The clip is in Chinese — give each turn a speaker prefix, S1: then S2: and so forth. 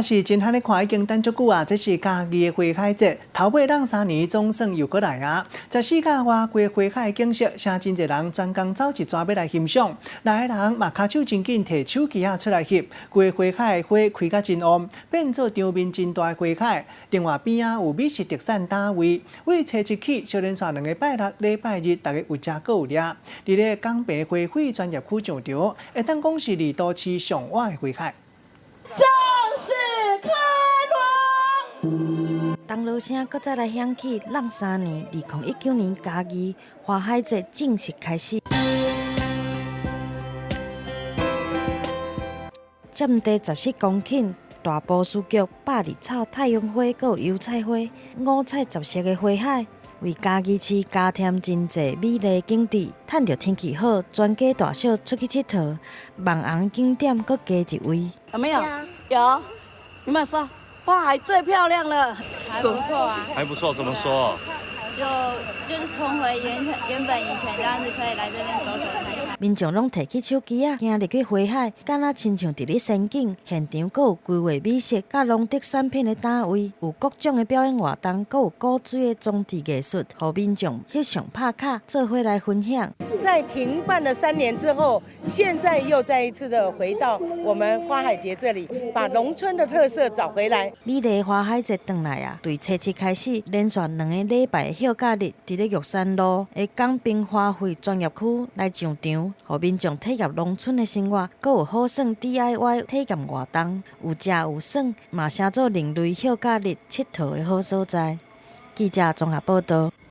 S1: 是真罕咧看，已经等足久啊！这是家己的花海节，头尾两3年总算又过来啊！14甲外过花海景色，请真侪人专工走一抓要来欣赏。来的人嘛，骹手真紧摕手机出来翕，规花海的花开甲真旺，变做场面真大的花海。另外边啊有美食特产单位，为初一起，少年线2个拜六、礼拜日，大家有食搁有掠。伫咧港北花卉专业区上场，会当讲是离都市上晚的花海。
S2: 正式开锣！
S3: 铜锣声搁再来响起，03年2019年嘉义花海节正式开始。占地14公顷，大波斯菊、百里草、太阳花，搁有油菜花，五彩十色的花海，为嘉义市加添真侪美丽景致。趁着天气好，全家大小出去佚佗，网红景点搁加一位。
S2: 有没有？有。有没有说花海最漂亮了？
S4: 还不错啊。
S5: 还不错，怎么说？
S4: 就是重回原本以前这样子，可以来这边走走看看。
S3: 民众拢摕起手机啊，行入去花海，敢若亲像伫咧仙境。现场阁有规划美食、甲农特产品的摊位，有各种的表演活动，阁有古锥的装置艺术，互民众翕相拍卡，做伙来分享。
S6: 在停办了3年之后，现在又再一次的回到我们花海节这里，把农村的特色找回来。
S3: 美丽花海节转来啊，对初7开始，连续2个礼拜的休假日，伫咧玉山路的港滨花卉专业区来上场，互民众体验农村的生活，阁有好耍 DIY 体验活动，有食有耍，嘛成做另类休假日佚佗的好所在。记者综合报道。